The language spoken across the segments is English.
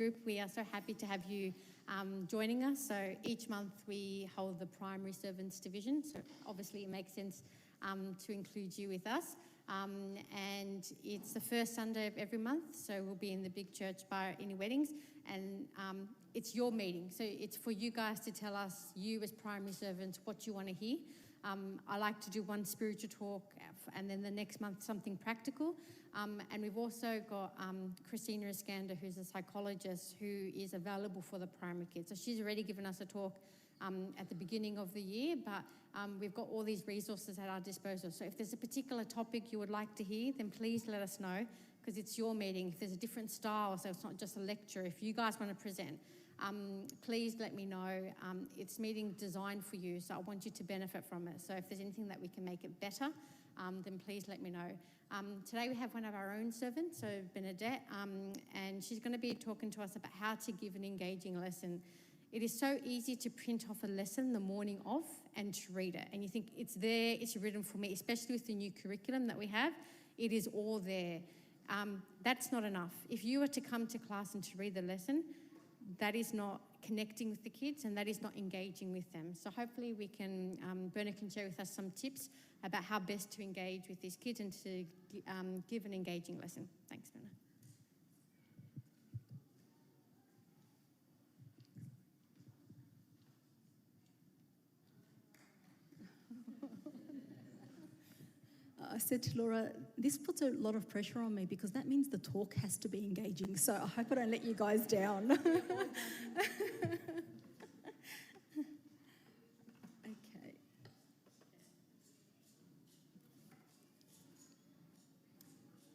group. We are so happy to have you joining us. So each month we hold the Primary Servants Division, so obviously it makes sense to include you with us. And it's the first Sunday of every month, so we'll be in the big church bar any weddings, and it's your meeting. So it's for you guys to tell us, you as primary servants, what you want to hear. I like to do one spiritual talk and then the next month something practical. And we've also got Christina Iskander, who's a psychologist who is available for the primary kids. So she's already given us a talk at the beginning of the year, but we've got all these resources at our disposal. So if there's a particular topic you would like to hear, then please let us know, because it's your meeting. If there's a different style, so it's not just a lecture, if you guys want to present, please let me know. It's meeting designed for you, so I want you to benefit from it. So if there's anything that we can make it better, then please let me know. Today we have one of our own servants, so Bernadette, and she's going to be talking to us about how to give an engaging lesson. It is so easy to print off a lesson the morning of and to read it. And you think, it's there, it's written for me, especially with the new curriculum that we have. It is all there. That's not enough. If you were to come to class and to read the lesson, that is not connecting with the kids and that is not engaging with them. So hopefully we can, Berna can share with us some tips about how best to engage with these kids and to give an engaging lesson. Thanks, Berna. I said to Laura, this puts a lot of pressure on me because that means the talk has to be engaging. So I hope I don't let you guys down. Okay.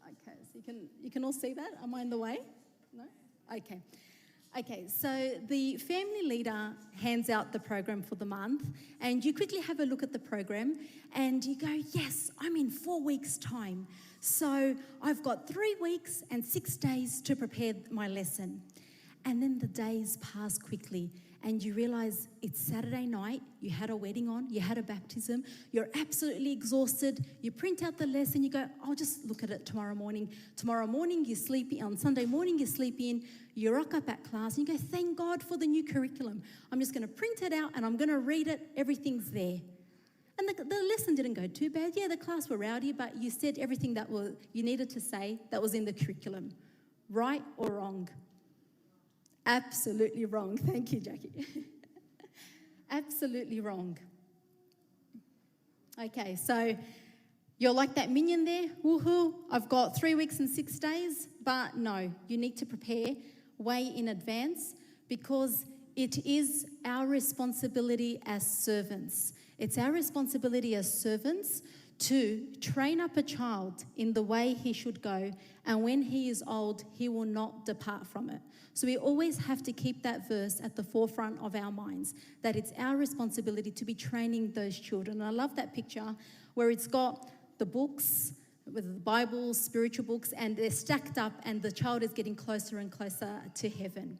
Okay, so you can all see that? Am I in the way? No? Okay. Okay, so the family leader hands out the program for the month, and you quickly have a look at the program and you go, yes, I'm in 4 weeks' time. So I've got 3 weeks and 6 days to prepare my lesson. And then the days pass quickly and you realise it's Saturday night, you had a wedding on, you had a baptism, you're absolutely exhausted, you print out the lesson, you go, I'll just look at it tomorrow morning. Tomorrow morning you sleep in, on Sunday morning you sleep in, you rock up at class and you go, thank God for the new curriculum. I'm just going to print it out and I'm going to read it, everything's there. And the lesson didn't go too bad. Yeah, the class were rowdy, but you said everything that you needed to say that was in the curriculum. Right or wrong? Absolutely wrong. Thank you, Jackie. Absolutely wrong. Okay, so you're like that minion there. Woohoo, I've got 3 weeks and 6 days. But no, you need to prepare way in advance because it is our responsibility as servants. It's our responsibility as servants to train up a child in the way he should go, and when he is old, he will not depart from it. So we always have to keep that verse at the forefront of our minds, that it's our responsibility to be training those children. And I love that picture where it's got the books, with the Bible, spiritual books, and they're stacked up and the child is getting closer and closer to heaven.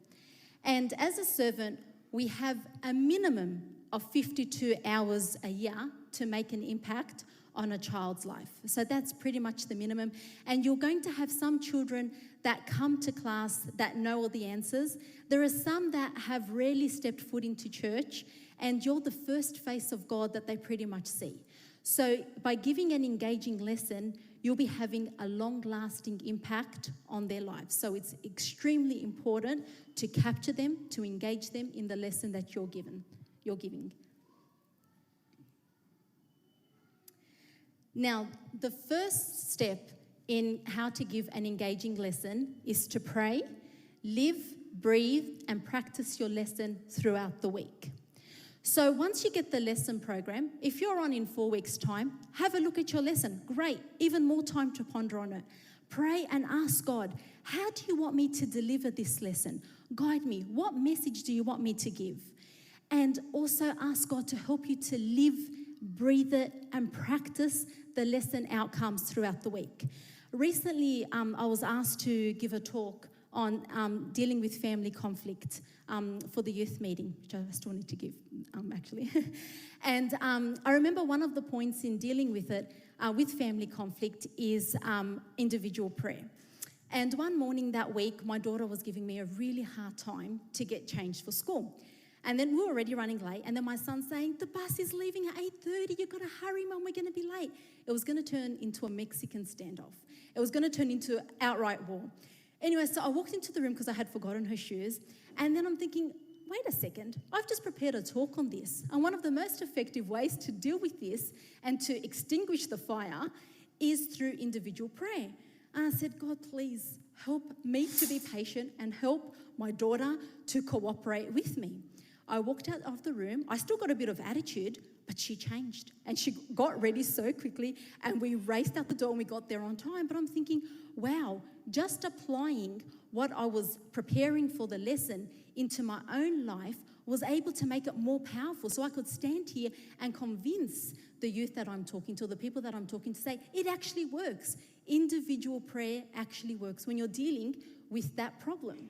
And as a servant, we have a minimum of 52 hours a year to make an impact on a child's life. So that's pretty much the minimum. And you're going to have some children that come to class that know all the answers. There are some that have rarely stepped foot into church, and you're the first face of God that they pretty much see. So by giving an engaging lesson, you'll be having a long-lasting impact on their lives. So it's extremely important to capture them, to engage them in the lesson that you're giving. Now, the first step in how to give an engaging lesson is to pray, live, breathe, and practice your lesson throughout the week. So once you get the lesson program, if you're on in 4 weeks' time, have a look at your lesson. Great, even more time to ponder on it. Pray and ask God, how do you want me to deliver this lesson? Guide me. What message do you want me to give? And also ask God to help you to live, breathe it, and practice the lesson outcomes throughout the week. Recently, I was asked to give a talk on dealing with family conflict for the youth meeting, which I still need to give, actually. And I remember one of the points in dealing with it, with family conflict, is individual prayer. And one morning that week, my daughter was giving me a really hard time to get changed for school. And then we were already running late. And then my son's saying, the bus is leaving at 8:30. You've got to hurry, Mum. We're going to be late. It was going to turn into a Mexican standoff. It was going to turn into outright war. Anyway, so I walked into the room because I had forgotten her shoes. And then I'm thinking, wait a second, I've just prepared a talk on this. And one of the most effective ways to deal with this and to extinguish the fire is through individual prayer. And I said, God, please help me to be patient and help my daughter to cooperate with me. I walked out of the room. I still got a bit of attitude, but she changed. And she got ready so quickly, and we raced out the door and we got there on time. But I'm thinking, wow, just applying what I was preparing for the lesson into my own life was able to make it more powerful. So I could stand here and convince the youth that I'm talking to, the people that I'm talking to, say, it actually works. Individual prayer actually works when you're dealing with that problem.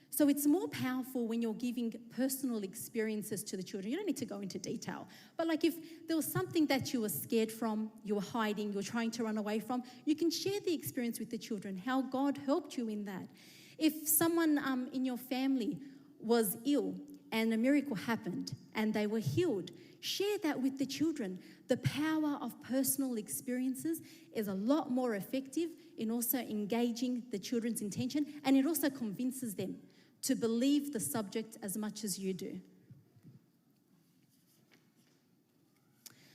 So it's more powerful when you're giving personal experiences to the children. You don't need to go into detail. But like if there was something that you were scared from, you were hiding, you were trying to run away from, you can share the experience with the children, how God helped you in that. If someone in your family was ill and a miracle happened and they were healed, share that with the children. The power of personal experiences is a lot more effective in also engaging the children's intention, and it also convinces them to believe the subject as much as you do.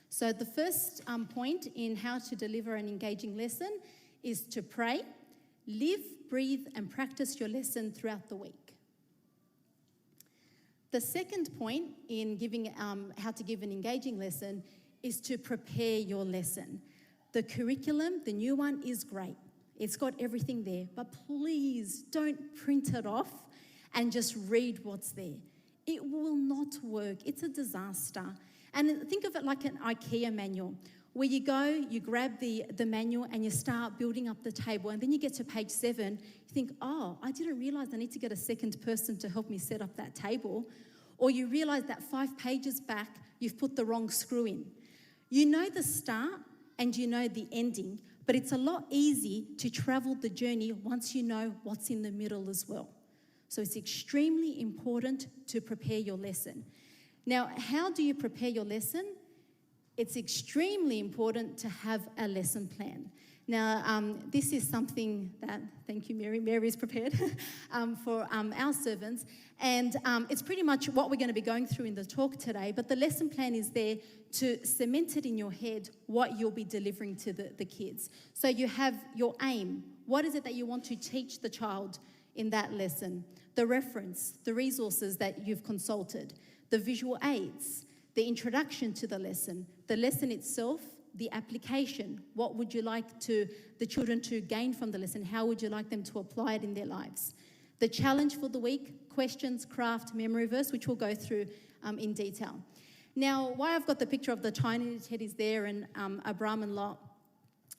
So the first point in how to deliver an engaging lesson is to pray, live, breathe, and practice your lesson throughout the week. The second point in giving how to give an engaging lesson is to prepare your lesson. The curriculum, the new one, is great. It's got everything there, but please don't print it off and just read what's there. It will not work. It's a disaster. And think of it like an IKEA manual, where you go, you grab the manual and you start building up the table, and then you get to page 7, you think, oh, I didn't realise I need to get a second person to help me set up that table. Or you realise that 5 pages back, you've put the wrong screw in. You know the start and you know the ending, but it's a lot easier to travel the journey once you know what's in the middle as well. So it's extremely important to prepare your lesson. Now, how do you prepare your lesson? It's extremely important to have a lesson plan. Now, this is something that, thank you, Mary. Mary's prepared for our servants. And it's pretty much what we're going to be going through in the talk today. But the lesson plan is there to cement it in your head what you'll be delivering to the kids. So you have your aim. What is it that you want to teach the child in that lesson? The reference, the resources that you've consulted, the visual aids, the introduction to the lesson itself, the application. What would you like the children to gain from the lesson? How would you like them to apply it in their lives? The challenge for the week, questions, craft, memory verse, which we'll go through in detail. Now, why I've got the picture of the tiny teddies there and Abram and Lot,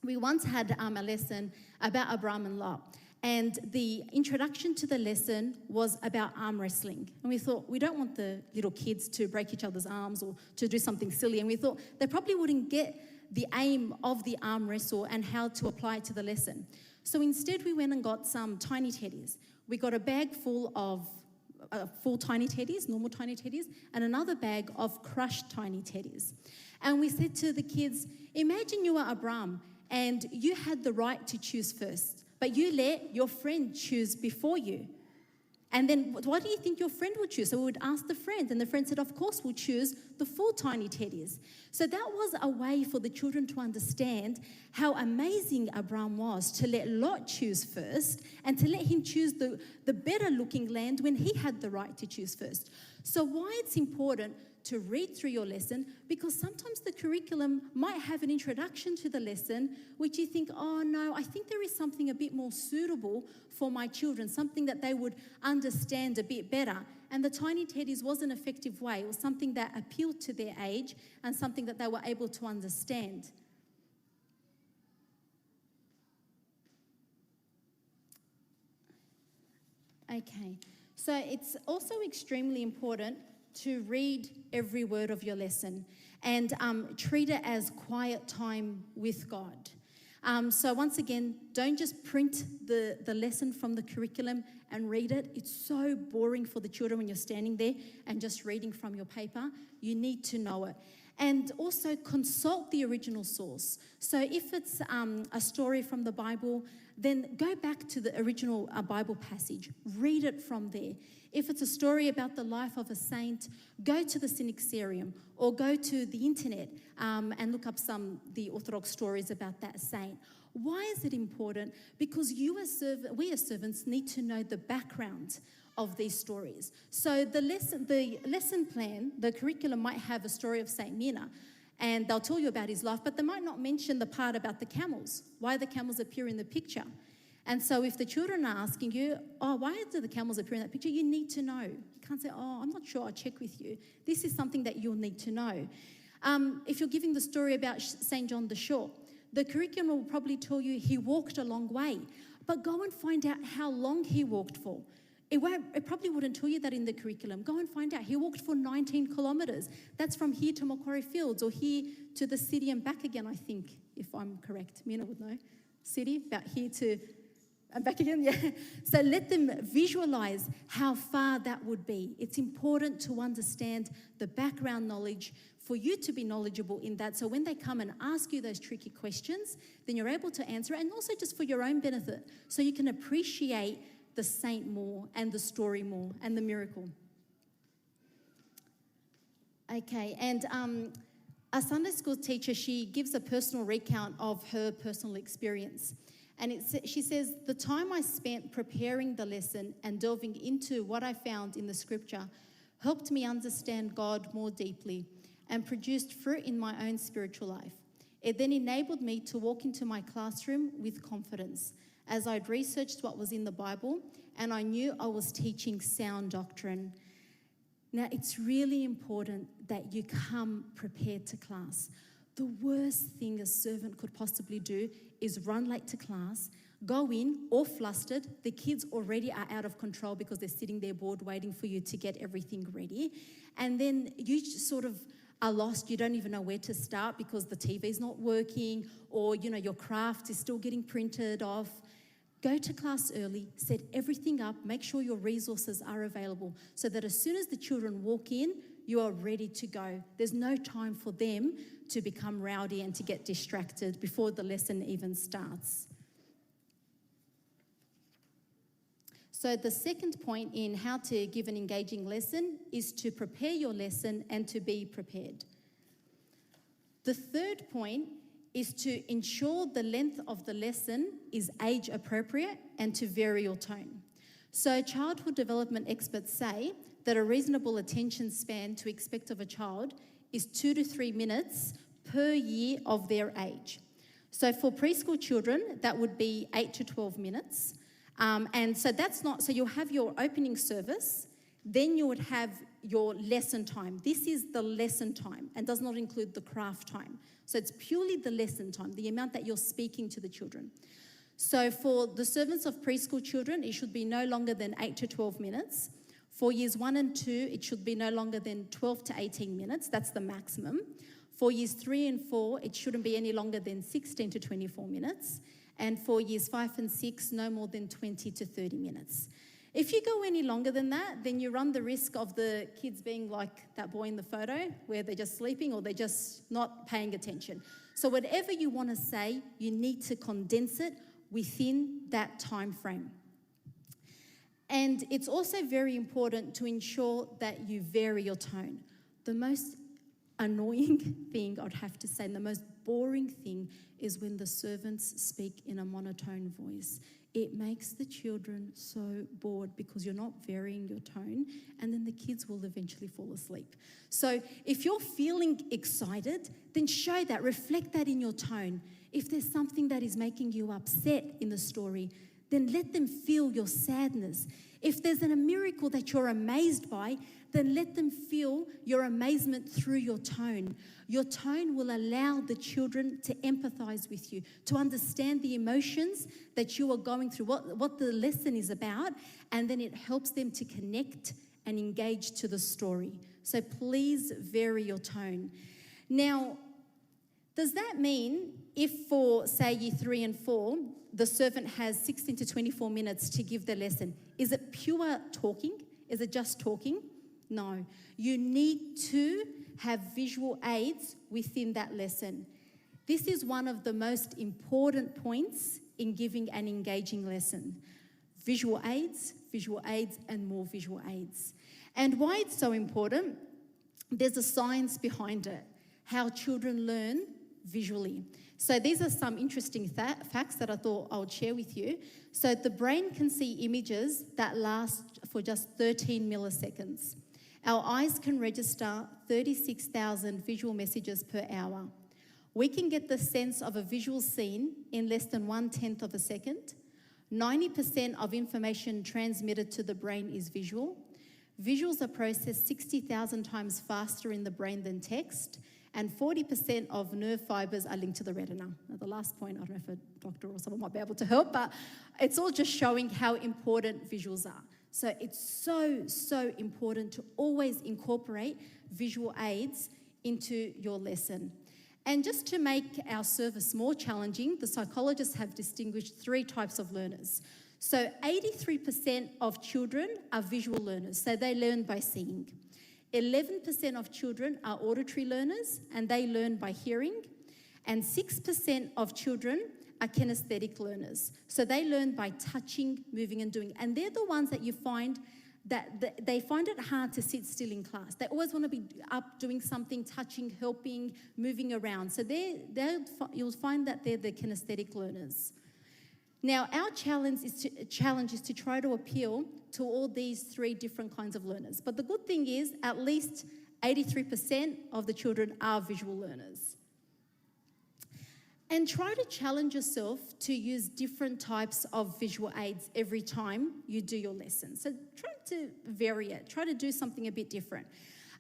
we once had a lesson about Abram and Lot. And the introduction to the lesson was about arm wrestling. And we thought, we don't want the little kids to break each other's arms or to do something silly. And we thought they probably wouldn't get the aim of the arm wrestle and how to apply it to the lesson. So instead we went and got some tiny teddies. We got a bag full of full tiny teddies, normal tiny teddies, and another bag of crushed tiny teddies. And we said to the kids, imagine you were Abram and you had the right to choose first, but you let your friend choose before you. And then what do you think your friend would choose? So we would ask the friend, and the friend said, of course, we'll choose the full tiny teddies. So that was a way for the children to understand how amazing Abram was to let Lot choose first and to let him choose the better looking land when he had the right to choose first. So why it's important to read through your lesson, because sometimes the curriculum might have an introduction to the lesson which you think, oh no, I think there is something a bit more suitable for my children, something that they would understand a bit better. And the Tiny Teddies was an effective way. It was something that appealed to their age and something that they were able to understand. Okay, so it's also extremely important to read every word of your lesson and treat it as quiet time with God. So once again, don't just print the lesson from the curriculum and read it. It's so boring for the children when you're standing there and just reading from your paper. You need to know it. And also consult the original source. So if it's a story from the Bible, then go back to the original Bible passage. Read it from there. If it's a story about the life of a saint, go to the Synaxarium or go to the internet and look up the Orthodox stories about that saint. Why is it important? Because we as servants need to know the background of these stories. So the lesson plan, the curriculum might have a story of Saint Mina, and they'll tell you about his life, but they might not mention the part about the camels, why the camels appear in the picture. And so if the children are asking you, oh, why do the camels appear in that picture? You need to know. You can't say, oh, I'm not sure, I'll check with you. This is something that you'll need to know. If you're giving the story about St. John the Short, the curriculum will probably tell you he walked a long way, but go and find out how long he walked for. It probably wouldn't tell you that in the curriculum. Go and find out. He walked for 19 kilometres. That's from here to Macquarie Fields or here to the city and back again, I think, if I'm correct. Mina would know. City, about here to and back again, yeah. So let them visualise how far that would be. It's important to understand the background knowledge for you to be knowledgeable in that. So when they come and ask you those tricky questions, then you're able to answer it, and also just for your own benefit, so you can appreciate the saint more and the story more and the miracle. Okay, and a Sunday school teacher, she gives a personal recount of her personal experience. And she says, the time I spent preparing the lesson and delving into what I found in the scripture helped me understand God more deeply and produced fruit in my own spiritual life. It then enabled me to walk into my classroom with confidence as I'd researched what was in the Bible and I knew I was teaching sound doctrine. Now, it's really important that you come prepared to class. The worst thing a servant could possibly do is run late to class, go in all flustered. The kids already are out of control because they're sitting there bored waiting for you to get everything ready. And then you sort of are lost. You don't even know where to start because the TV's not working or, your craft is still getting printed off. Go to class early, set everything up, make sure your resources are available so that as soon as the children walk in, you are ready to go. There's no time for them to become rowdy and to get distracted before the lesson even starts. So the second point in how to give an engaging lesson is to prepare your lesson and to be prepared. The third point is to ensure the length of the lesson is age appropriate and to vary your tone. So childhood development experts say that a reasonable attention span to expect of a child is 2 to 3 minutes per year of their age. So for preschool children, that would be 8 to 12 minutes. And so so you'll have your opening service, then you would have your lesson time. This is the lesson time and does not include the craft time. So it's purely the lesson time, the amount that you're speaking to the children. So for the servants of preschool children, it should be no longer than 8 to 12 minutes. For years 1 and 2, it should be no longer than 12 to 18 minutes. That's the maximum. For years 3 and 4, it shouldn't be any longer than 16 to 24 minutes. And for years 5 and 6, no more than 20 to 30 minutes. If you go any longer than that, then you run the risk of the kids being like that boy in the photo where they're just sleeping or they're just not paying attention. So whatever you want to say, you need to condense it within that time frame. And it's also very important to ensure that you vary your tone. The most annoying thing I'd have to say, and the most boring thing, is when the servants speak in a monotone voice. It makes the children so bored because you're not varying your tone, and then the kids will eventually fall asleep. So if you're feeling excited, then show that, reflect that in your tone. If there's something that is making you upset in the story, then let them feel your sadness. If there's a miracle that you're amazed by, then let them feel your amazement through your tone. Your tone will allow the children to empathize with you, to understand the emotions that you are going through, what the lesson is about, and then it helps them to connect and engage to the story. So please vary your tone. Now, does that mean if for, say, year 3 and 4, the servant has 16 to 24 minutes to give the lesson, is it pure talking? Is it just talking? No. You need to have visual aids within that lesson. This is one of the most important points in giving an engaging lesson. Visual aids, and more visual aids. And why it's so important, there's a science behind it, how children learn visually. So these are some interesting facts that I thought I would share with you. So the brain can see images that last for just 13 milliseconds. Our eyes can register 36,000 visual messages per hour. We can get the sense of a visual scene in less than 1/10 of a second. 90% of information transmitted to the brain is visual. Visuals are processed 60,000 times faster in the brain than text, and 40% of nerve fibers are linked to the retina. Now, the last point, I don't know if a doctor or someone might be able to help, but it's all just showing how important visuals are. So it's so important to always incorporate visual aids into your lesson. And just to make our service more challenging, the psychologists have distinguished 3 types of learners. So 83% of children are visual learners, so they learn by seeing. 11% of children are auditory learners, and they learn by hearing. And 6% of children are kinesthetic learners, so they learn by touching, moving and doing. And they're the ones that you find that they find it hard to sit still in class. They always want to be up doing something, touching, helping, moving around. So you'll find that they're the kinesthetic learners. Now, our challenge is to try to appeal to all these 3 different kinds of learners. But the good thing is, at least 83% of the children are visual learners. And try to challenge yourself to use different types of visual aids every time you do your lesson. So try to vary it. Try to do something a bit different.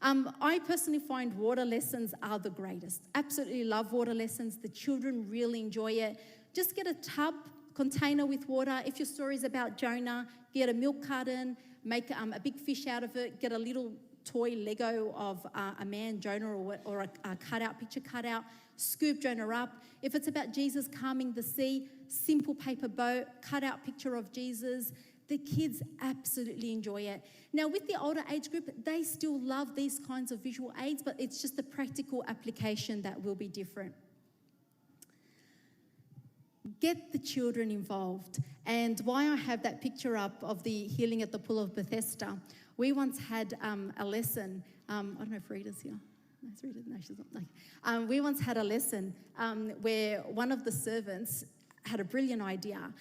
I personally find water lessons are the greatest. Absolutely love water lessons. The children really enjoy it. Just get a tub, container with water. If your story is about Jonah, get a milk carton, make a big fish out of it, get a little toy Lego of a man, Jonah, or a cutout, picture cutout, scoop Jonah up. If it's about Jesus calming the sea, simple paper boat, cutout picture of Jesus. The kids absolutely enjoy it. Now, with the older age group, they still love these kinds of visual aids, but it's just the practical application that will be different. Get the children involved. And why I have that picture up of the healing at the pool of Bethesda, we once had a lesson. I don't know if Rita's here. No, it's Rita. No, she's not. Okay. We once had a lesson where one of the servants had a brilliant idea.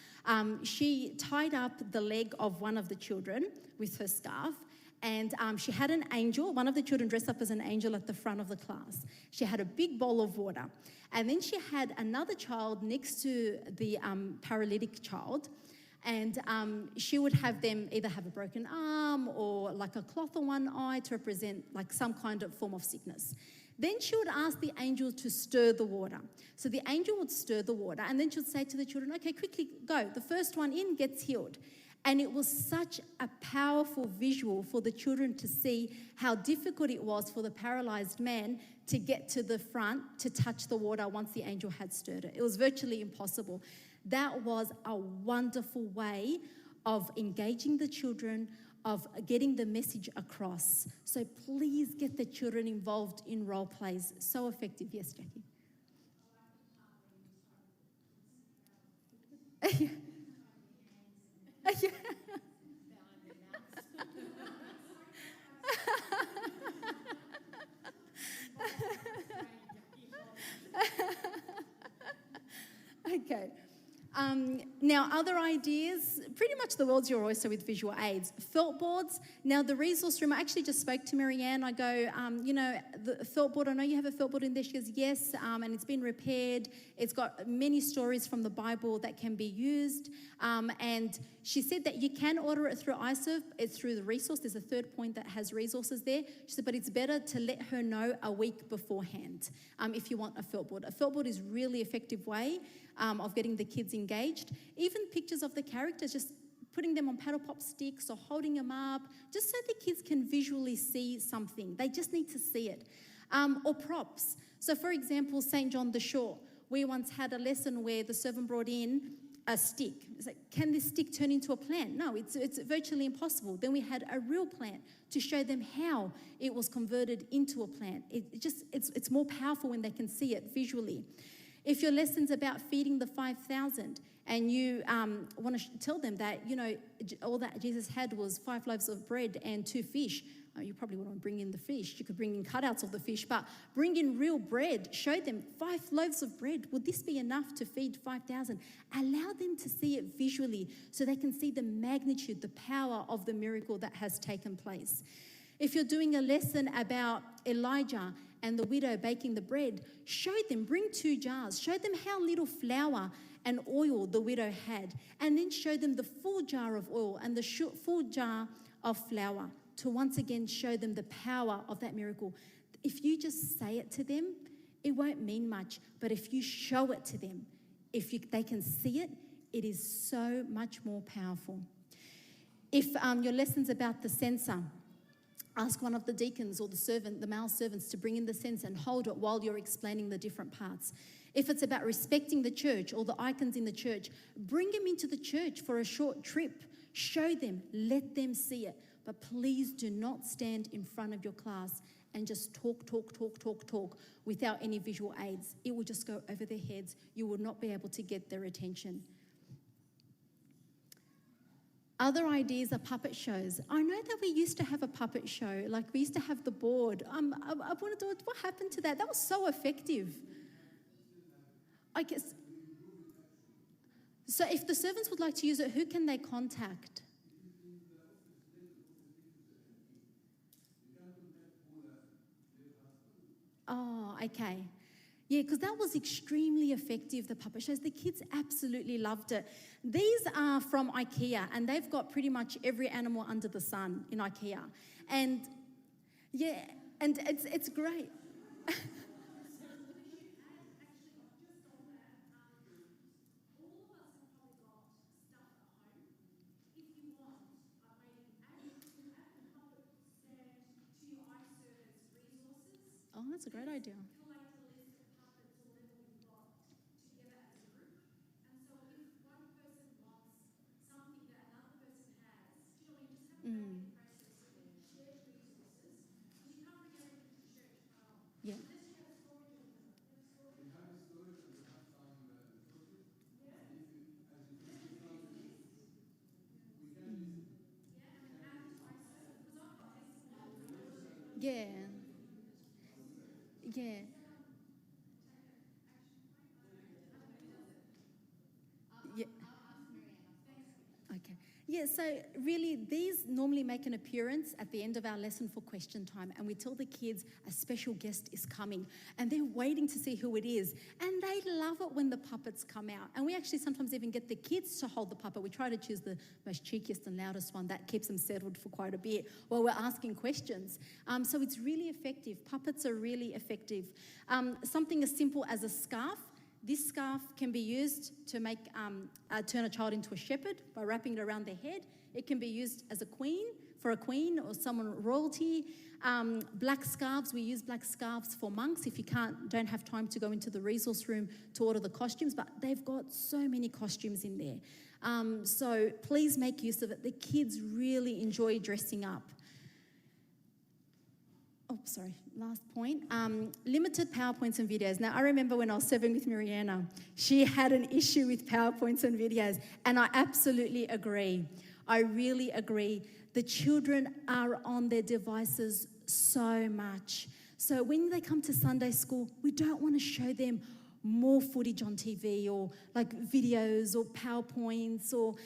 She tied up the leg of one of the children with her scarf, and she had an angel. One of the children dressed up as an angel at the front of the class. She had a big bowl of water. And then she had another child next to the paralytic child, and she would have them either have a broken arm or like a cloth on one eye to represent like some kind of form of sickness. Then she would ask the angel to stir the water. So the angel would stir the water, and then she would say to the children, okay, quickly go. The first one in gets healed. And it was such a powerful visual for the children to see how difficult it was for the paralyzed man to get to the front to touch the water once the angel had stirred it. It was virtually impossible. That was a wonderful way of engaging the children, of getting the message across. So please get the children involved in role plays. So effective. Yes, Jackie. Okay. Now, other ideas, pretty much the world's your oyster with visual aids. Felt boards. Now, the resource room, I actually just spoke to Marianne. I go, the felt board, I know you have a felt board in there. She goes, yes, and it's been repaired. It's got many stories from the Bible that can be used. And she said that you can order it through iServe. It's through the resource. There's a third point that has resources there. She said, but it's better to let her know a week beforehand if you want a felt board. A felt board is a really effective way of getting the kids engaged. Even pictures of the characters, just putting them on paddle pop sticks or holding them up, just so the kids can visually see something. They just need to see it. Or props. So for example, St. John the Shore. We once had a lesson where the servant brought in a stick. It's like, can this stick turn into a plant? No, it's virtually impossible. Then we had a real plant to show them how it was converted into a plant. It's more powerful when they can see it visually. If your lesson's about feeding the 5,000 and you want to tell them that, all that Jesus had was 5 loaves of bread and 2 fish, you probably wouldn't bring in the fish. You could bring in cutouts of the fish, but bring in real bread. Show them 5 loaves of bread. Would this be enough to feed 5,000? Allow them to see it visually so they can see the magnitude, the power of the miracle that has taken place. If you're doing a lesson about Elijah and the widow baking the bread, show them, bring 2 jars. Show them how little flour and oil the widow had, and then show them the full jar of oil and the full jar of flour, to once again show them the power of that miracle. If you just say it to them, it won't mean much. But if you show it to them, they can see it, it is so much more powerful. If your lesson's about the censer, ask one of the deacons or the male servants to bring in the censer and hold it while you're explaining the different parts. If it's about respecting the church or the icons in the church, bring them into the church for a short trip. Show them, let them see it. But please do not stand in front of your class and just talk without any visual aids. It will just go over their heads. You will not be able to get their attention. Other ideas are puppet shows. I know that we used to have a puppet show, like we used to have the board. I want to do it. What happened to that? That was so effective. I guess. So if the servants would like to use it, who can they contact? Oh, okay. Yeah, because that was extremely effective, the puppet shows. The kids absolutely loved it. These are from IKEA, and they've got pretty much every animal under the sun in IKEA. And, yeah, and it's great. Oh, that's a great idea. Yeah. Yeah. Yeah. Yeah. Okay. Yeah, so really these normally make an appearance at the end of our lesson for question time, and we tell the kids a special guest is coming and they're waiting to see who it is, and they love it when the puppets come out. And we actually sometimes even get the kids to hold the puppet. We try to choose the most cheekiest and loudest one. That keeps them settled for quite a bit while we're asking questions. So it's really effective. Puppets are really effective. Something as simple as a scarf. This scarf can be used to make turn a child into a shepherd by wrapping it around their head. It can be used as for a queen or someone royalty. Black scarves, we use black scarves for monks if you don't have time to go into the resource room to order the costumes, but they've got so many costumes in there. So please make use of it. The kids really enjoy dressing up. Oh, sorry, last point. Limited PowerPoints and videos. Now, I remember when I was serving with Mariana, she had an issue with PowerPoints and videos, and I absolutely agree. I really agree. The children are on their devices so much. So when they come to Sunday school, we don't want to show them more footage on TV or like videos or PowerPoints or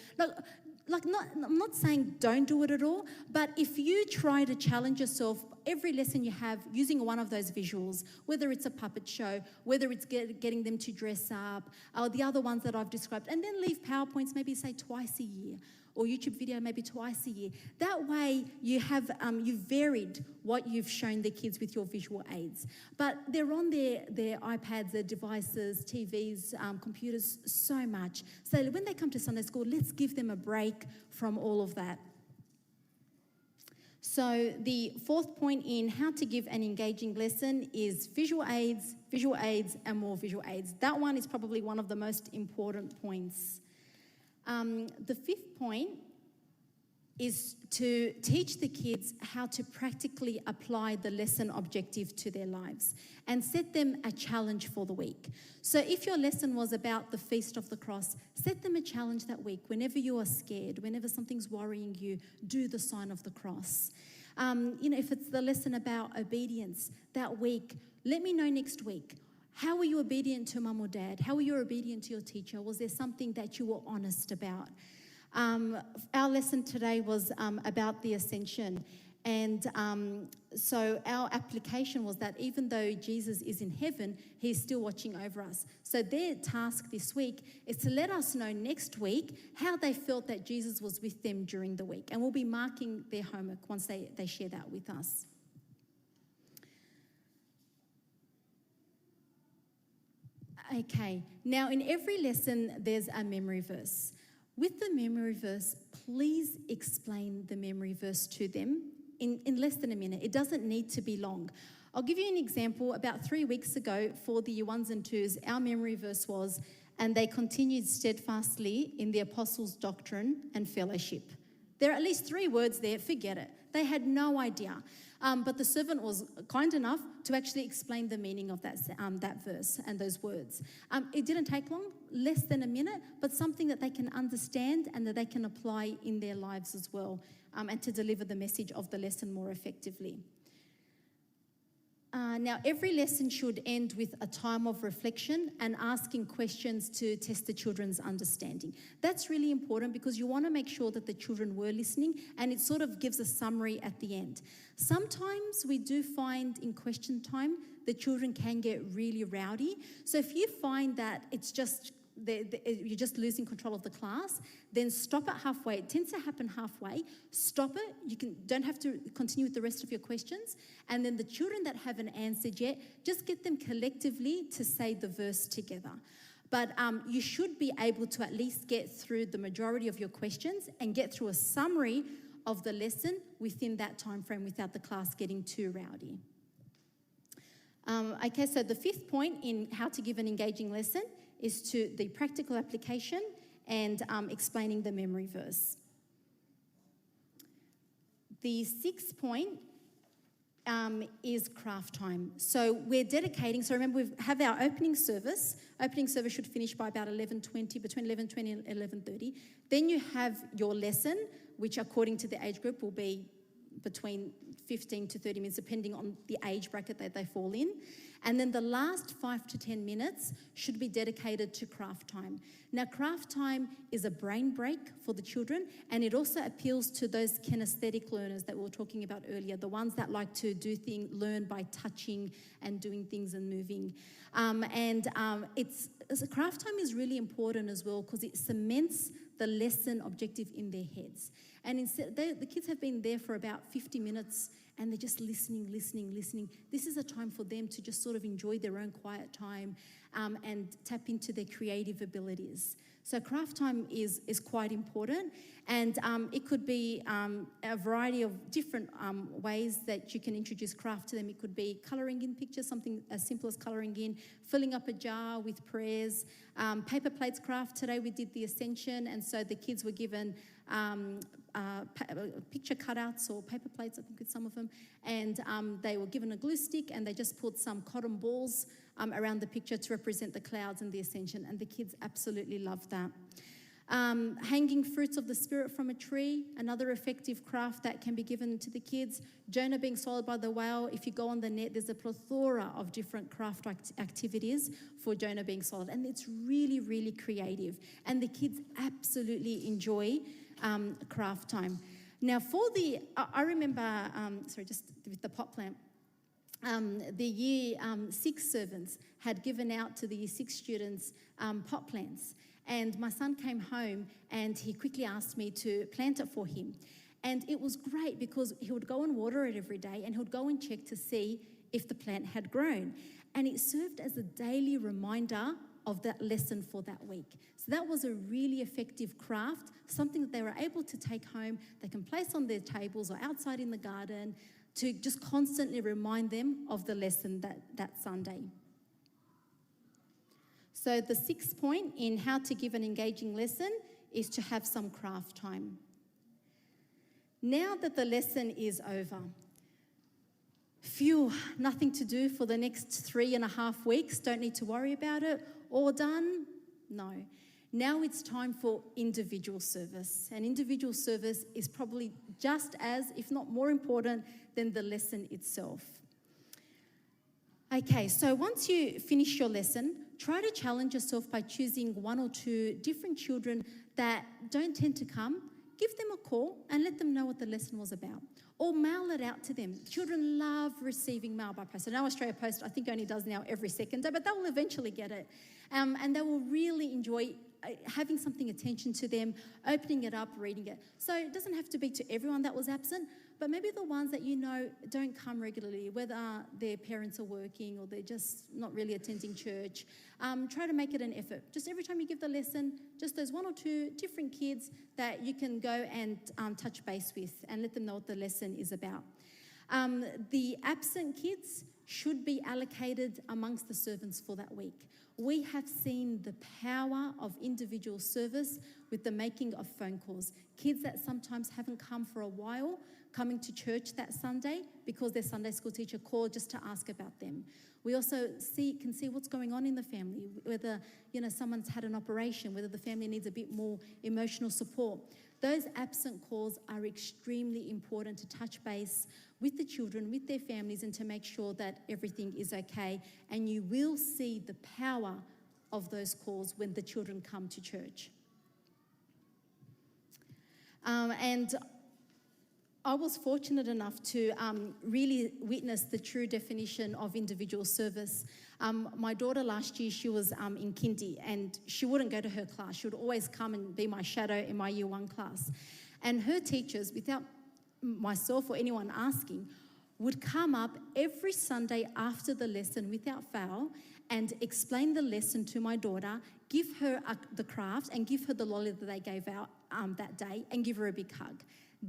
I'm not saying don't do it at all, but if you try to challenge yourself every lesson you have using one of those visuals, whether it's a puppet show, whether it's getting them to dress up, or the other ones that I've described, and then leave PowerPoints maybe say twice a year, or YouTube video maybe twice a year. That way you have you've varied what you've shown the kids with your visual aids. But they're on their iPads, their devices, TVs, computers so much. So when they come to Sunday school, let's give them a break from all of that. So the fourth point in how to give an engaging lesson is visual aids, and more visual aids. That one is probably one of the most important points. The fifth point is to teach the kids how to practically apply the lesson objective to their lives and set them a challenge for the week. So if your lesson was about the Feast of the Cross, set them a challenge that week. Whenever you are scared, whenever something's worrying you, do the sign of the cross. If it's the lesson about obedience that week, let me know next week. How were you obedient to mum or dad? How were you obedient to your teacher? Was there something that you were honest about? Our lesson today was about the ascension. And so our application was that even though Jesus is in heaven, he's still watching over us. So their task this week is to let us know next week how they felt that Jesus was with them during the week. And we'll be marking their homework once they share that with us. Okay, now in every lesson there's a memory verse. With the memory verse, please explain the memory verse to them in less than a minute. It doesn't need to be long. I'll give you an example. About 3 weeks ago for the year 1s and 2s, our memory verse was, "And they continued steadfastly in the apostles' doctrine and fellowship." There are at least 3 words there, forget it. They had no idea. But the servant was kind enough to actually explain the meaning of that verse and those words. It didn't take long, less than a minute, but something that they can understand and that they can apply in their lives as well, and to deliver the message of the lesson more effectively. Now, every lesson should end with a time of reflection and asking questions to test the children's understanding. That's really important because you want to make sure that the children were listening, and it sort of gives a summary at the end. Sometimes we do find in question time the children can get really rowdy. So if you find that it's just you're just losing control of the class, then stop it halfway. It tends to happen halfway. Stop it. You don't have to continue with the rest of your questions. And then the children that haven't answered yet, just get them collectively to say the verse together. But you should be able to at least get through the majority of your questions and get through a summary of the lesson within that time frame without the class getting too rowdy. Okay, so the fifth point in how to give an engaging lesson is to the practical application and explaining the memory verse. The sixth point is craft time. So we're dedicating, so remember we have our opening service. Opening service should finish by about 11:20, between 11:20 and 11:30. Then you have your lesson, which according to the age group will be between 15 to 30 minutes, depending on the age bracket that they fall in. And then the last 5 to 10 minutes should be dedicated to craft time. Now, craft time is a brain break for the children, and it also appeals to those kinesthetic learners that we were talking about earlier, the ones that like to learn by touching and doing things and moving. Craft time is really important as well because it cements the lesson objective in their heads. And instead, the kids have been there for about 50 minutes and they're just listening. This is a time for them to just sort of enjoy their own quiet time and tap into their creative abilities. So craft time is quite important, and it could be a variety of different ways that you can introduce craft to them. It could be colouring in pictures, something as simple as colouring in, filling up a jar with prayers, paper plates craft. Today we did the Ascension, and so the kids were given picture cutouts or paper plates, I think with some of them, and they were given a glue stick and they just put some cotton balls around the picture to represent the clouds and the Ascension, and the kids absolutely loved that. Hanging fruits of the Spirit from a tree, another effective craft that can be given to the kids. Jonah being swallowed by the whale. If you go on the net, there's a plethora of different craft activities for Jonah being swallowed, and it's really, really creative, and the kids absolutely enjoy craft time. Now I remember, just with the pot plant, the year 6 servants had given out to the year 6 students pot plants. And my son came home and he quickly asked me to plant it for him. And it was great because he would go and water it every day and he would go and check to see if the plant had grown. And it served as a daily reminder of that lesson for that week. So that was a really effective craft, something that they were able to take home, they can place on their tables or outside in the garden to just constantly remind them of the lesson that Sunday. So the sixth point in how to give an engaging lesson is to have some craft time. Now that the lesson is over, phew, nothing to do for the next 3.5 weeks, don't need to worry about it, all done? No. Now it's time for individual service. And individual service is probably just as, if not more important, than the lesson itself. Okay, so once you finish your lesson, try to challenge yourself by choosing 1 or 2 different children that don't tend to come. Give them a call and let them know what the lesson was about. Or mail it out to them. Children love receiving mail by post. I know Australia Post, I think, only does now every second day, but they will eventually get it. And they will really enjoy having something attention to them, opening it up, reading it. So it doesn't have to be to everyone that was absent, but maybe the ones that you know don't come regularly, whether their parents are working or they're just not really attending church. Try to make it an effort. Just every time you give the lesson, just those 1 or 2 different kids that you can go and touch base with and let them know what the lesson is about. The absent kids should be allocated amongst the servants for that week. We have seen the power of individual service with the making of phone calls. Kids that sometimes haven't come for a while, coming to church that Sunday because their Sunday school teacher called just to ask about them. We also can see what's going on in the family, whether someone's had an operation, whether the family needs a bit more emotional support. Those absent calls are extremely important to touch base with the children, with their families, and to make sure that everything is okay. And you will see the power of those calls when the children come to church. And I was fortunate enough to really witness the true definition of individual service. My daughter last year, she was in kindy, and she wouldn't go to her class. She would always come and be my shadow in my year 1 class. And her teachers, without myself or anyone asking, would come up every Sunday after the lesson without fail and explain the lesson to my daughter, give her the craft and give her the lolly that they gave out that day, and give her a big hug.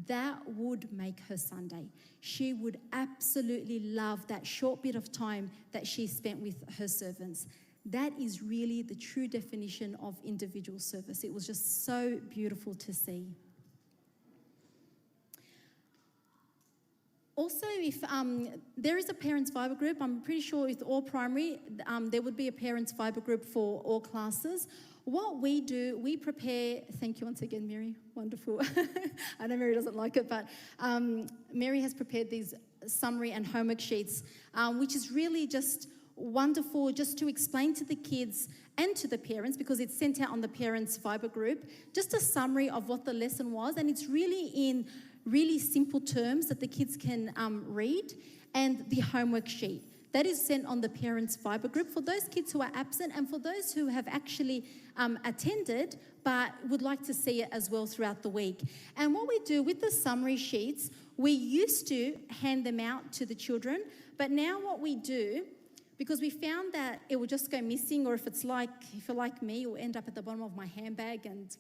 That would make her Sunday. She would absolutely love that short bit of time that she spent with her servants. That is really the true definition of individual service. It was just so beautiful to see. Also, if there is a parents' Viber group, I'm pretty sure with all primary, there would be a parents' Viber group for all classes. What we do, we prepare, thank you once again, Mary, wonderful. I know Mary doesn't like it, but Mary has prepared these summary and homework sheets, which is really just wonderful just to explain to the kids and to the parents, because it's sent out on the parents' Viber group, just a summary of what the lesson was, and it's really in really simple terms that the kids can read, and the homework sheet. That is sent on the parents' Viber group for those kids who are absent and for those who have actually attended but would like to see it as well throughout the week. And what we do with the summary sheets, we used to hand them out to the children, but now what we do, because we found that it would just go missing, or if you're like me, it will end up at the bottom of my handbag and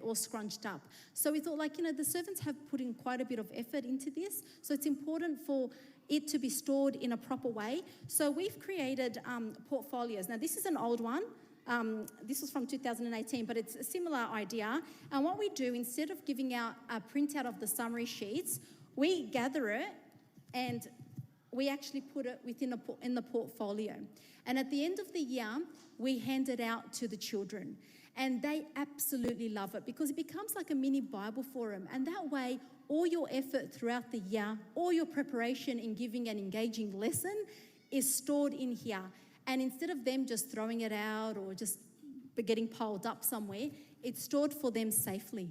all scrunched up. So we thought, the servants have put in quite a bit of effort into this, so it's important for it to be stored in a proper way. So we've created portfolios. Now, this is an old one. This was from 2018, but it's a similar idea. And what we do, instead of giving out a printout of the summary sheets, we gather it and we actually put it in the portfolio. And at the end of the year, we hand it out to the children. And they absolutely love it because it becomes like a mini Bible for them. And that way, all your effort throughout the year, all your preparation in giving an engaging lesson is stored in here. And instead of them just throwing it out or just getting piled up somewhere, it's stored for them safely.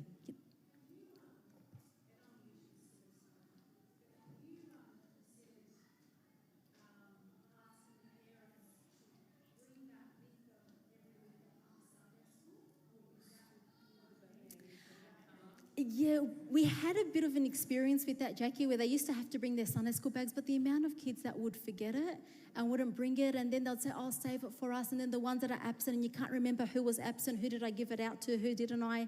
Yeah, we had a bit of an experience with that, Jackie, where they used to have to bring their Sunday school bags, but the amount of kids that would forget it and wouldn't bring it, and then they'd say, "Oh, save it for us," and then the ones that are absent and you can't remember who was absent, who did I give it out to, who didn't I?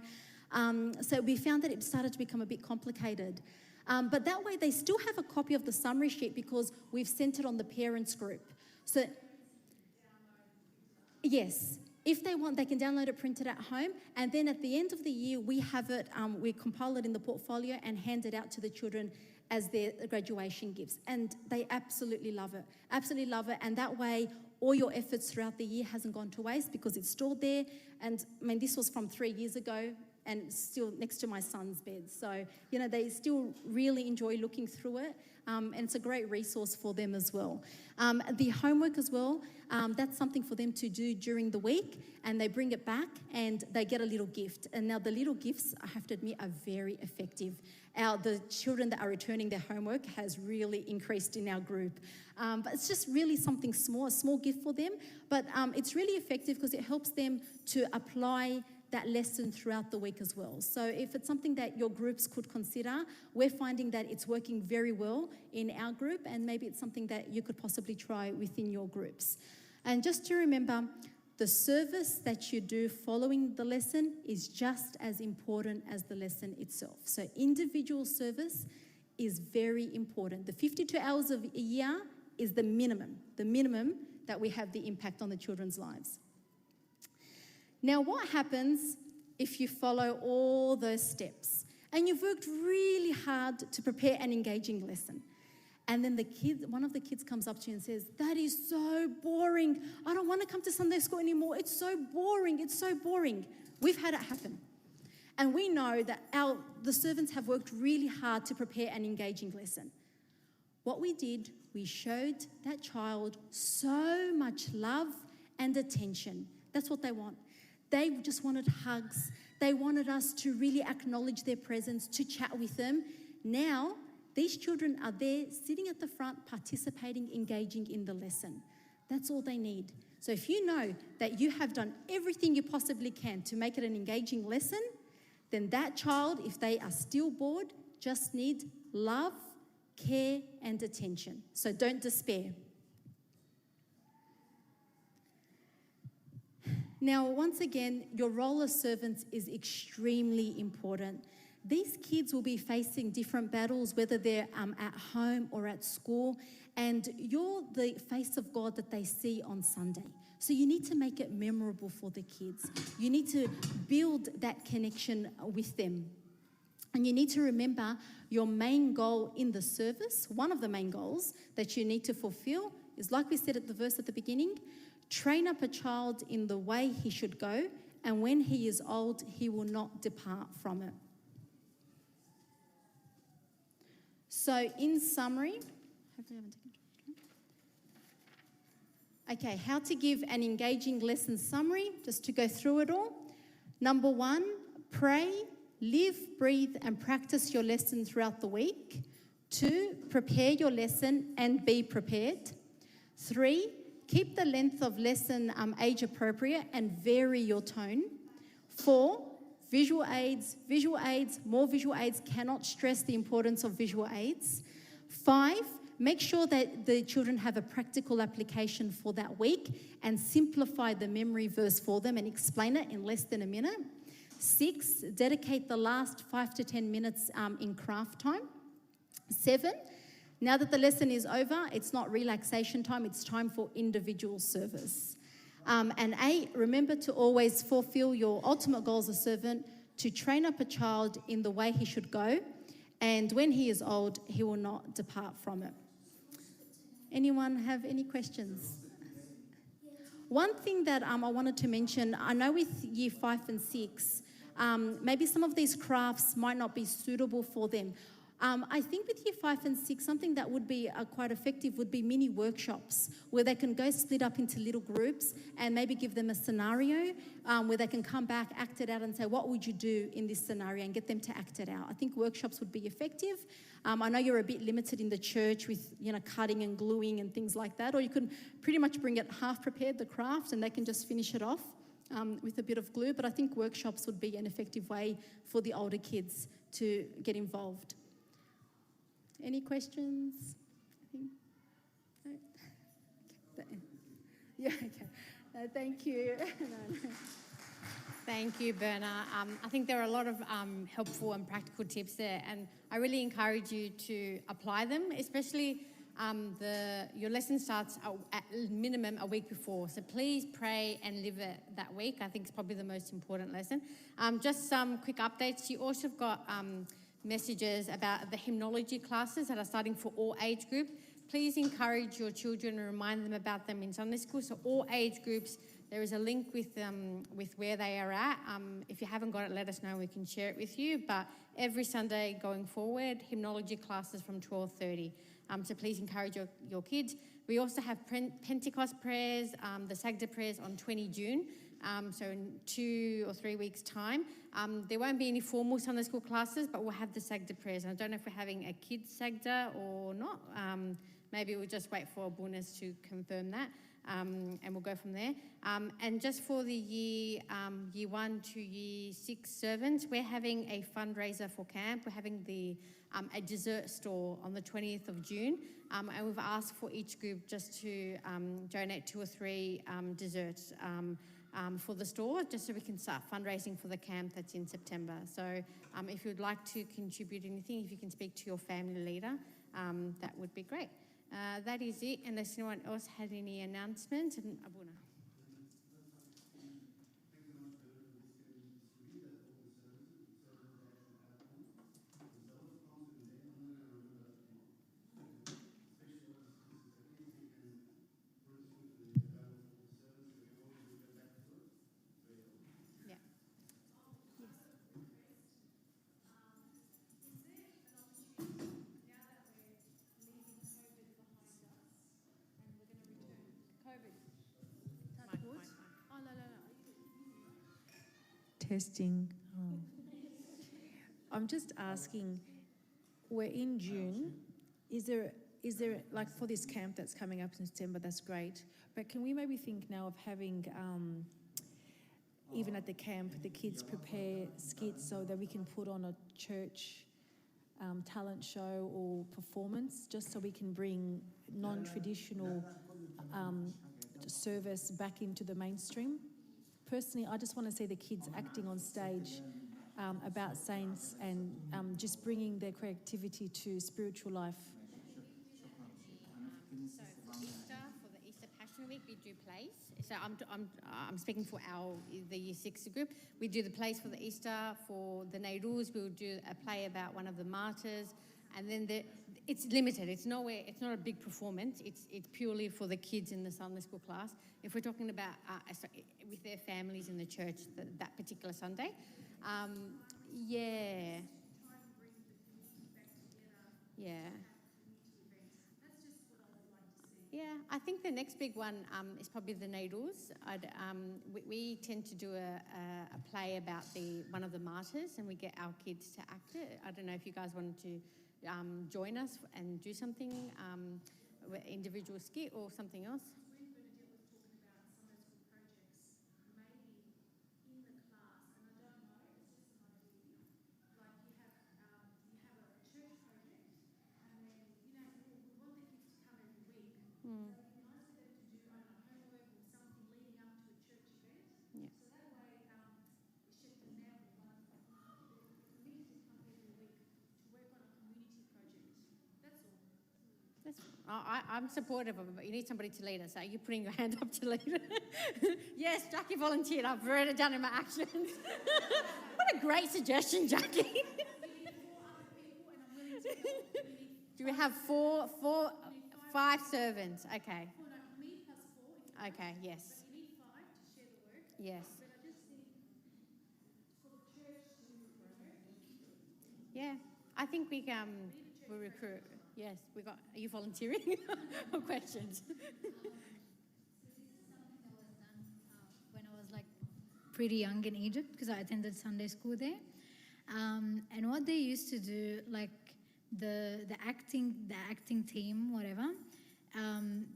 So we found that it started to become a bit complicated. But that way they still have a copy of the summary sheet because we've sent it on the parents group. So yes, if they want, they can download it, print it at home, and then at the end of the year, we have it, we compile it in the portfolio and hand it out to the children as their graduation gifts. And they absolutely love it, and that way, all your efforts throughout the year hasn't gone to waste because it's stored there. And I mean, this was from 3 years ago, and still next to my son's bed. So, you know, they still really enjoy looking through it, and it's a great resource for them as well. The homework as well, that's something for them to do during the week, and they bring it back and they get a little gift. And now the little gifts, I have to admit, are very effective. The children that are returning their homework has really increased in our group. But it's just really something small, a small gift for them, but it's really effective because it helps them to apply that lesson throughout the week as well. So if it's something that your groups could consider, we're finding that it's working very well in our group, and maybe it's something that you could possibly try within your groups. And just to remember, the service that you do following the lesson is just as important as the lesson itself. So individual service is very important. The 52 hours of a year is the minimum that we have the impact on the children's lives. Now, what happens if you follow all those steps and you've worked really hard to prepare an engaging lesson, and then one of the kids comes up to you and says, "That is so boring. I don't want to come to Sunday school anymore. It's so boring. It's so boring." We've had it happen. And we know that the servants have worked really hard to prepare an engaging lesson. What we did, we showed that child so much love and attention. That's what they want. They just wanted hugs. They wanted us to really acknowledge their presence, to chat with them. Now, these children are there sitting at the front, participating, engaging in the lesson. That's all they need. So if you know that you have done everything you possibly can to make it an engaging lesson, then that child, if they are still bored, just needs love, care, and attention. So don't despair. Now, once again, your role as servants is extremely important. These kids will be facing different battles, whether they're at home or at school, and you're the face of God that they see on Sunday. So you need to make it memorable for the kids. You need to build that connection with them. And you need to remember your main goal in the service, one of the main goals that you need to fulfill is, like we said at the verse at the beginning, train up a child in the way he should go, and when he is old, he will not depart from it. So in summary, okay, how to give an engaging lesson summary, just to go through it all. Number 1, pray, live, breathe, and practice your lesson throughout the week. 2, prepare your lesson and be prepared. 3, keep the length of lesson age appropriate and vary your tone. 4, visual aids, more visual aids, cannot stress the importance of visual aids. 5, make sure that the children have a practical application for that week and simplify the memory verse for them and explain it in less than a minute. 6, dedicate the last 5 to 10 minutes in craft time. 7, now that the lesson is over, it's not relaxation time, it's time for individual service. And 8, remember to always fulfill your ultimate goal as a servant, to train up a child in the way he should go, and when he is old, he will not depart from it. Anyone have any questions? One thing that I wanted to mention, I know with year 5 and 6, maybe some of these crafts might not be suitable for them. I think with year 5 and 6, something that would be quite effective would be mini workshops where they can go split up into little groups and maybe give them a scenario where they can come back, act it out and say, what would you do in this scenario, and get them to act it out. I think workshops would be effective. I know you're a bit limited in the church with, cutting and gluing and things like that, or you could pretty much bring it half prepared, the craft, and they can just finish it off with a bit of glue. But I think workshops would be an effective way for the older kids to get involved. Any questions? No? Yeah, okay. Thank you. Thank you, Berna. I think there are a lot of helpful and practical tips there, and I really encourage you to apply them, especially your lesson starts at minimum a week before. So please pray and live it that week. I think it's probably the most important lesson. Just some quick updates. You also have got messages about the hymnology classes that are starting for all age group. Please encourage your children and remind them about them in Sunday school. So all age groups, there is a link with where they are at. If you haven't got it, let us know. We can share it with you. But every Sunday going forward, hymnology classes from 12:30. So please encourage your kids. We also have Pentecost prayers, the Sagda prayers on 20 June. So in 2 or 3 weeks' time. There won't be any formal Sunday school classes, but we'll have the Sagda prayers. And I don't know if we're having a kids Sagda or not. Maybe we'll just wait for Bunas to confirm that, and we'll go from there. And just for the year 1 to year 6 servants, we're having a fundraiser for camp. We're having a dessert store on the 20th of June, and we've asked for each group just to donate 2 or 3 desserts for the store, just so we can start fundraising for the camp that's in September. So if you'd like to contribute anything, if you can speak to your family leader, that would be great. That is it, unless anyone else had any announcements. And Abuna. Testing. I'm just asking, we're in June. Is there like for this camp that's coming up in September, that's great. But can we maybe think now of having, even at the camp, the kids prepare skits so that we can put on a church talent show or performance, just so we can bring non-traditional service back into the mainstream? Personally, I just want to see the kids acting on stage about saints and just bringing their creativity to spiritual life. So for the Easter Passion Week, we do plays. So I'm speaking for the Year 6 group. We do the plays for the Easter. For the Nairus, we'll do a play about one of the martyrs. And then it's limited. It's not a big performance. It's purely for the kids in the Sunday school class. If we're talking about with their families in the church that particular Sunday, yeah. Yeah, I think the next big one is probably the Nairus. We tend to do a play about one of the martyrs, and we get our kids to act it. I don't know if you guys wanted to join us and do something, individual skit or something else. When Bernadette was talking about Sunday school projects, maybe in the class, and I don't know, it's just an idea. Like you have a church project, and then we want the kids to come every week. So it'd be nice for them to do homework or something leading up to a church event. Yeah. So that way, it's just a now. The committees come every week to work on a community project. That's all. I'm supportive of it, but you need somebody to lead us. Are you putting your hand up to lead? Yes, Jackie volunteered. I've already done it in my actions. What a great suggestion, Jackie. Do we have 5 servants? Okay. Me plus 4. Okay, yes. But you need 5 to share the work. Yes. But I just think for the church to, Yeah, I think we'll recruit. Yes, are you volunteering? Or questions? So this is something that was done when I was like pretty young in Egypt, because I attended Sunday school there. And what they used to do, like the acting team, whatever,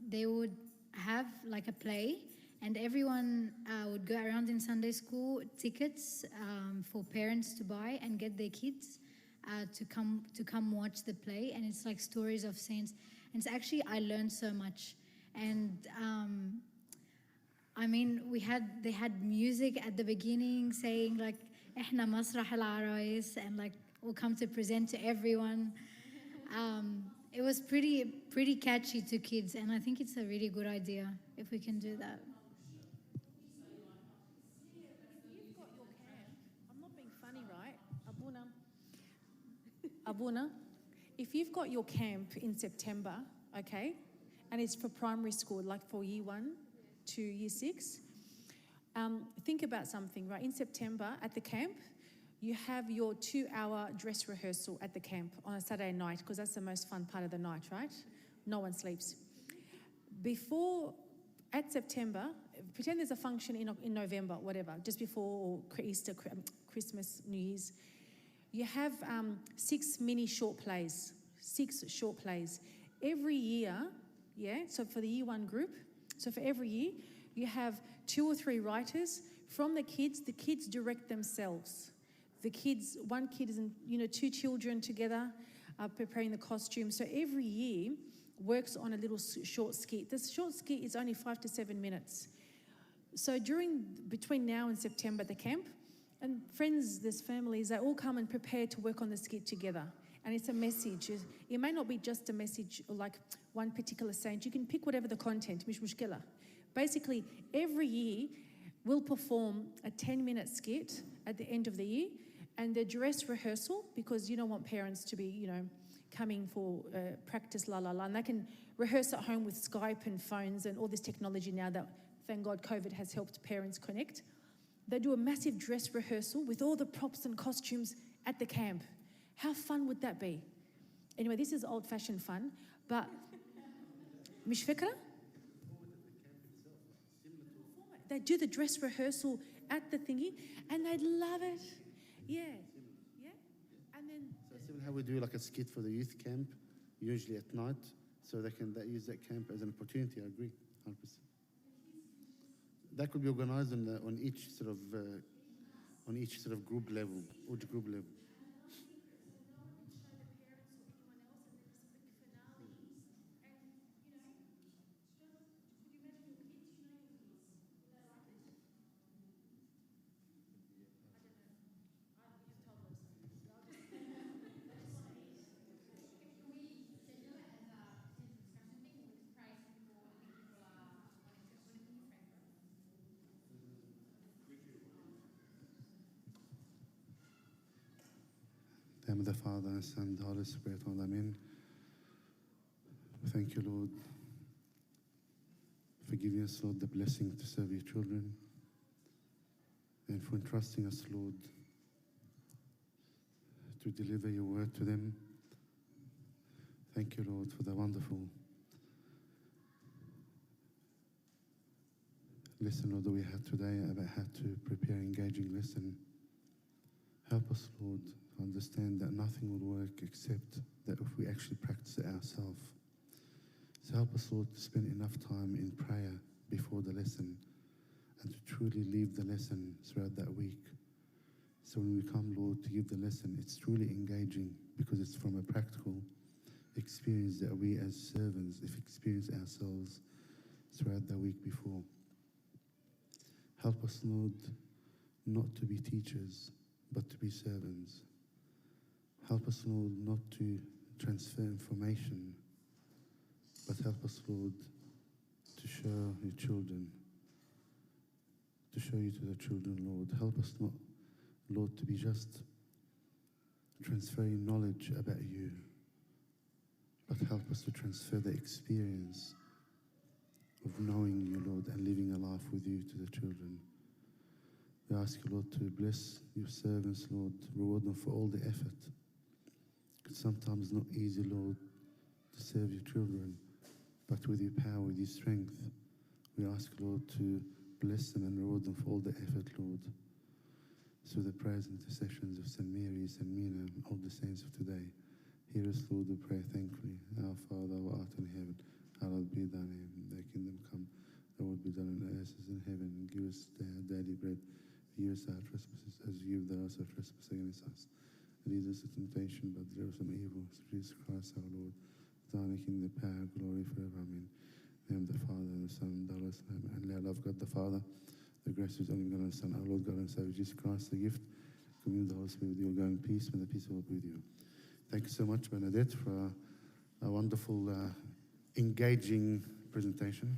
they would have like a play, and everyone would go around in Sunday school, tickets for parents to buy and get their kids to come watch the play, and it's like stories of saints. And it's actually, I learned so much. And I mean, they had music at the beginning saying like "إحنا مسرح العرايس," and like we'll come to present to everyone. It was pretty catchy to kids, and I think it's a really good idea if we can do that. You've got your camp. I'm not being funny, right? Abuna, if you've got your camp in September, okay, and it's for primary school, like for year 1 to year 6, think about something, right? In September at the camp, you have your 2-hour dress rehearsal at the camp on a Saturday night, because that's the most fun part of the night, right? No one sleeps. At September, pretend there's a function in November, whatever, just before Easter, Christmas, New Year's. You have 6 short plays. Every year, yeah, so for the year 1 group, so for every year, you have 2 or 3 writers from the kids direct themselves. One kid is, 2 children together preparing the costume. So every year works on a little short skit. This short skit is only 5 to 7 minutes. So between now and September at the camp, and friends, there's families, they all come and prepare to work on the skit together. And it's a message. It may not be just a message like one particular saint. You can pick whatever the content, mish mushkila. Basically, every year we'll perform a 10-minute skit at the end of the year, and the dress rehearsal, because you don't want parents to be, coming for practice, and they can rehearse at home with Skype and phones and all this technology now that, thank God, COVID has helped parents connect. They do a massive dress rehearsal with all the props and costumes at the camp. How fun would that be? Anyway, this is old-fashioned fun, but mish fikra? They do the dress rehearsal at the thingy, and they'd love it. Yeah. And then... So similar how we do like a skit for the youth camp, usually at night, so they use that camp as an opportunity. I agree, 100%. That could be organised on each sort of group level, each group level. In the name of the Father, and Son, and the Holy Spirit, Amen. Thank you, Lord, for giving us, Lord, the blessing to serve your children, and for entrusting us, Lord, to deliver your word to them. Thank you, Lord, for the wonderful lesson, Lord, that we had today about how to prepare an engaging lesson. Help us, Lord, to understand that nothing will work except that if we actually practice it ourselves. So help us, Lord, to spend enough time in prayer before the lesson and to truly leave the lesson throughout that week. So when we come, Lord, to give the lesson, it's truly engaging because it's from a practical experience that we as servants have experienced ourselves throughout the week before. Help us, Lord, not to be teachers, but to be servants. Help us, Lord, not to transfer information, but help us, Lord, to show your children, to show you to the children, Lord. Help us not, Lord, to be just transferring knowledge about you, but help us to transfer the experience of knowing you, Lord, and living a life with you to the children. We ask you, Lord, to bless your servants, Lord, reward them for all the effort. It's sometimes not easy, Lord, to serve your children, but with your power, with your strength, we ask, Lord, to bless them and reward them for all the effort, Lord. Through the prayers and intercessions of St. Mary, St. Mina, and all the saints of today, hear us, Lord, we pray thankfully. Our Father, who art in heaven, hallowed be thy name. Thy kingdom come, thy will be done on earth as in heaven. And give us our daily bread. Forgive us our trespasses, as we give those who trespass against us. Lead us to temptation, but deliver us from evil. Through Jesus Christ our Lord. Thine is the kingdom, the power, glory forever. Amen. In the name of the Father, and the Son, and the Holy Spirit. And now love God the Father, the grace of His only God and Son, our Lord God and Savior Jesus Christ, the gift, communion of the Holy Spirit with you. Go in peace, may the peace of God be with you. Thank you so much, Bernadette, for a wonderful, engaging presentation.